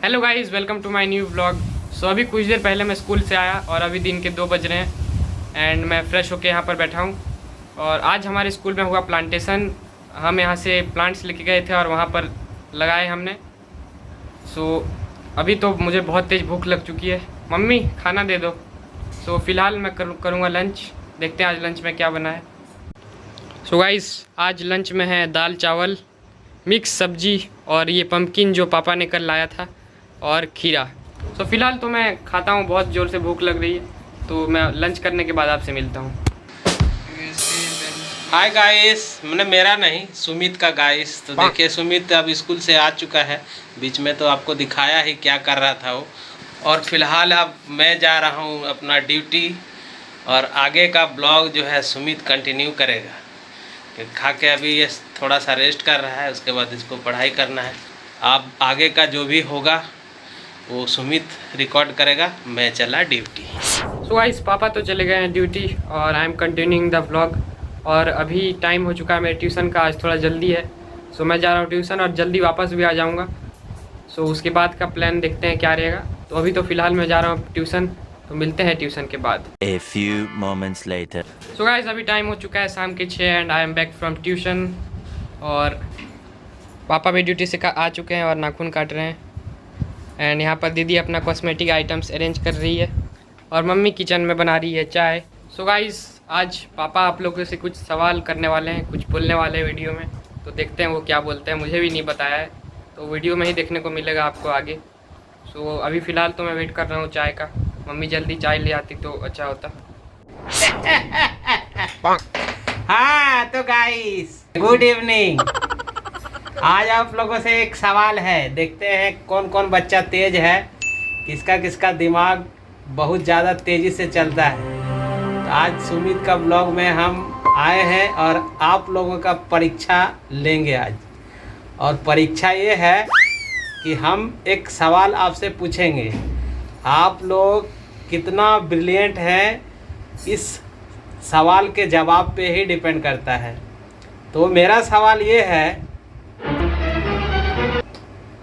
Hello guys, welcome to my new vlog. So अभी कुछ देर पहले मैं स्कूल से आया और अभी दिन के 2 बज रहे हैं एंड मैं फ़्रेश होके यहाँ पर बैठा हूँ। और आज हमारे स्कूल में हुआ प्लांटेशन। हम यहाँ से प्लांट्स लेके गए थे और वहाँ पर लगाए हमने। सो अभी तो मुझे बहुत तेज़ भूख लग चुकी है। मम्मी खाना दे दो। सो फ़िलहाल मैं करूँगा लंच। देखते हैं आज लंच में क्या बना है। सो गाइस, आज लंच में है दाल चावल, मिक्स सब्जी और ये पम्पकिन जो पापा ने कल लाया था और खीरा। सो फ़िलहाल तो मैं खाता हूँ, बहुत ज़ोर से भूख लग रही है, तो मैं लंच करने के बाद आपसे मिलता हूँ। हाय गाइस, मैंने मेरा नहीं सुमित का गाइस। तो देखिए सुमित अब स्कूल से आ चुका है। बीच में तो आपको दिखाया ही क्या कर रहा था वो। और फिलहाल अब मैं जा रहा हूँ अपना ड्यूटी और आगे का ब्लॉग जो है सुमित कंटिन्यू करेगा। खा के अभी ये थोड़ा सा रेस्ट कर रहा है, उसके बाद इसको पढ़ाई करना है। आप आगे का जो भी होगा वो सुमित रिकॉर्ड करेगा, मैं चला ड्यूटी। सो गाइस, पापा तो चले गए हैं ड्यूटी और I am continuing the vlog. और अभी टाइम हो चुका है मेरे ट्यूशन का, आज थोड़ा जल्दी है। सो मैं जा रहा हूँ ट्यूशन और जल्दी वापस भी आ जाऊँगा। सो उसके बाद का प्लान देखते हैं क्या रहेगा। तो अभी तो फ़िलहाल मैं जा रहा हूँ ट्यूशन, तो मिलते हैं ट्यूशन के बाद। A few moments later. So guys, अभी टाइम हो चुका है शाम के 6 and I am back from tuition. और पापा भी ड्यूटी से आ चुके हैं और नाखून काट रहे हैं। एंड यहाँ पर दीदी अपना कॉस्मेटिक आइटम्स अरेंज कर रही है और मम्मी किचन में बना रही है चाय। सो गाइस, आज पापा आप लोगों से कुछ सवाल करने वाले हैं, कुछ बोलने वाले हैं वीडियो में। तो देखते हैं वो क्या बोलते हैं, मुझे भी नहीं बताया है, तो वीडियो में ही देखने को मिलेगा आपको आगे। सो अभी फ़िलहाल तो मैं वेट कर रहा हूँ चाय का। मम्मी जल्दी चाय ले आती तो अच्छा होता। हाँ तो गाइस, गुड इवनिंग। आज आप लोगों से एक सवाल है, देखते हैं कौन कौन बच्चा तेज है, किसका किसका दिमाग बहुत ज़्यादा तेज़ी से चलता है। तो आज सुमित का ब्लॉग में हम आए हैं और आप लोगों का परीक्षा लेंगे आज। और परीक्षा ये है कि हम एक सवाल आपसे पूछेंगे, आप लोग कितना ब्रिलियंट हैं इस सवाल के जवाब पे ही डिपेंड करता है। तो मेरा सवाल ये है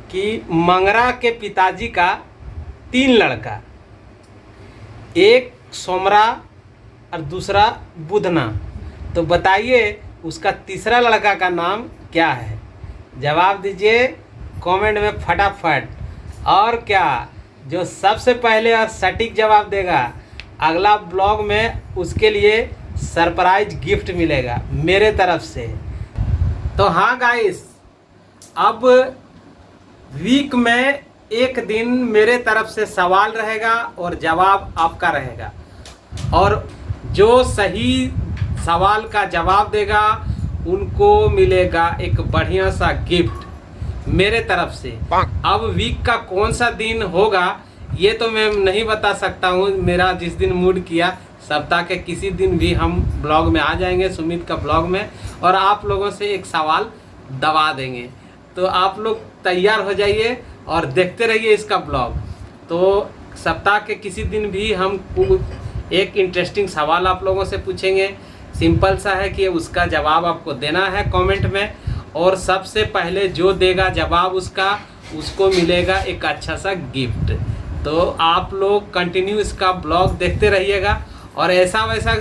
कि मंगरा के पिताजी का 3 लड़का, एक सोमरा और दूसरा बुधना, तो बताइए उसका तीसरा लड़का का नाम क्या है? जवाब दीजिए कमेंट में फटाफट। और क्या, जो सबसे पहले और सटीक जवाब देगा अगला ब्लॉग में उसके लिए सरप्राइज गिफ्ट मिलेगा मेरे तरफ से। तो हाँ गाइस, अब वीक में एक दिन मेरे तरफ से सवाल रहेगा और जवाब आपका रहेगा। और जो सही सवाल का जवाब देगा उनको मिलेगा एक बढ़िया सा गिफ्ट मेरे तरफ से। अब वीक का कौन सा दिन होगा ये तो मैं नहीं बता सकता हूँ। मेरा जिस दिन मूड किया, सप्ताह के किसी दिन भी हम ब्लॉग में आ जाएंगे सुमित का ब्लॉग में, और आप लोगों से एक सवाल दबा देंगे। तो आप लोग तैयार हो जाइए और देखते रहिए इसका ब्लॉग। तो सप्ताह के किसी दिन भी हम एक इंटरेस्टिंग सवाल आप लोगों से पूछेंगे। सिंपल सा है कि उसका जवाब आपको देना है कमेंट में, और सबसे पहले जो देगा जवाब उसको मिलेगा एक अच्छा सा गिफ्ट। तो आप लोग कंटिन्यू इसका ब्लॉग देखते रहिएगा। और ऐसा वैसा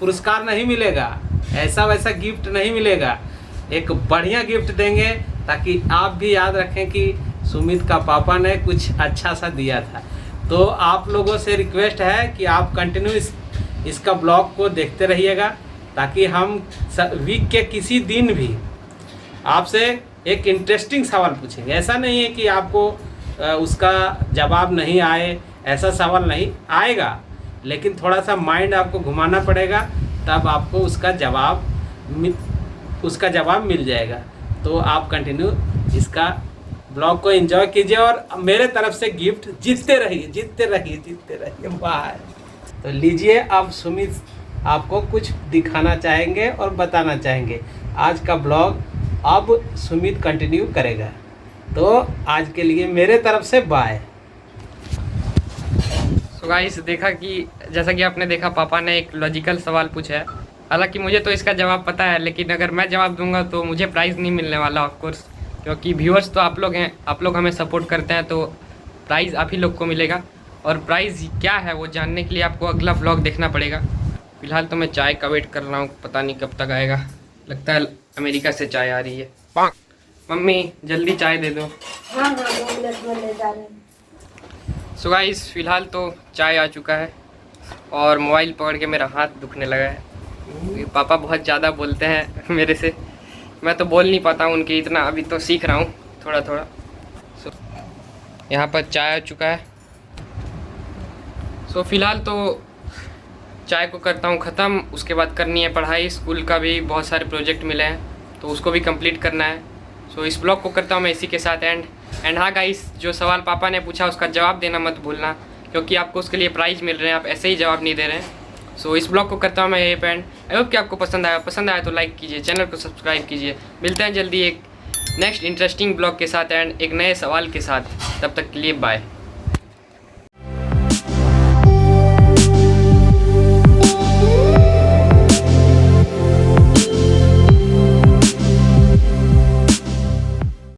पुरस्कार नहीं मिलेगा, ऐसा वैसा गिफ्ट नहीं मिलेगा, एक बढ़िया गिफ्ट देंगे ताकि आप भी याद रखें कि सुमित का पापा ने कुछ अच्छा सा दिया था। तो आप लोगों से रिक्वेस्ट है कि आप कंटिन्यू इसका ब्लॉग को देखते रहिएगा, ताकि हम वीक के किसी दिन भी आपसे एक इंटरेस्टिंग सवाल पूछेंगे। ऐसा नहीं है कि आपको उसका जवाब नहीं आए, ऐसा सवाल नहीं आएगा, लेकिन थोड़ा सा माइंड आपको घुमाना पड़ेगा, तब आपको उसका जवाब मिल जाएगा। तो आप कंटिन्यू इसका ब्लॉग को एंजॉय कीजिए और मेरे तरफ से गिफ्ट जीतते रहिए। बाय। तो लीजिए, अब सुमित आपको कुछ दिखाना चाहेंगे और बताना चाहेंगे। आज का ब्लॉग अब सुमित कंटिन्यू करेगा। तो आज के लिए मेरे तरफ से बाय। सो गाइस, देखा कि जैसा कि आपने देखा पापा ने एक लॉजिकल सवाल पूछा है। हालांकि मुझे तो इसका जवाब पता है, लेकिन अगर मैं जवाब दूंगा तो मुझे प्राइज़ नहीं मिलने वाला ऑफ कोर्स। क्योंकि व्यूअर्स तो आप लोग हैं, आप लोग हमें सपोर्ट करते हैं, तो प्राइज़ आप ही लोग को मिलेगा। और प्राइज़ क्या है वो जानने के लिए आपको अगला व्लॉग देखना पड़ेगा। फ़िलहाल तो मैं चाय का वेट कर रहा हूँ, पता नहीं कब तक आएगा। लगता है अमेरिका से चाय आ रही है। मम्मी जल्दी चाय दे दो। हाँ 2 मिनट में ले जा रहे हैं। सो गाइस फ़िलहाल तो चाय आ चुका है और मोबाइल पकड़ के मेरा हाथ दुखने लगा है। पापा बहुत ज़्यादा बोलते हैं मेरे से, मैं तो बोल नहीं पाता हूँ उनके इतना, अभी तो सीख रहा हूँ थोड़ा थोड़ा। सो यहाँ पर चाय आ चुका है। सो फ़िलहाल तो चाय को करता हूँ ख़त्म, उसके बाद करनी है पढ़ाई। स्कूल का भी बहुत सारे प्रोजेक्ट मिले हैं तो उसको भी कंप्लीट करना है। सो इस ब्लॉग को करता हूँ मैं इसी के साथ एंड हाँ गाइस, जो सवाल पापा ने पूछा उसका जवाब देना मत भूलना, क्योंकि आपको उसके लिए प्राइज़ मिल रहे हैं, आप ऐसे ही जवाब नहीं दे रहे हैं। सो इस ब्लॉग को करता हूँ मैं यही पे एंड। आई होप कि आपको पसंद आया तो लाइक कीजिए, चैनल को सब्सक्राइब कीजिए। मिलते हैं जल्दी एक नेक्स्ट इंटरेस्टिंग ब्लॉग के साथ एंड एक नए सवाल के साथ। तब तक के लिए बाय।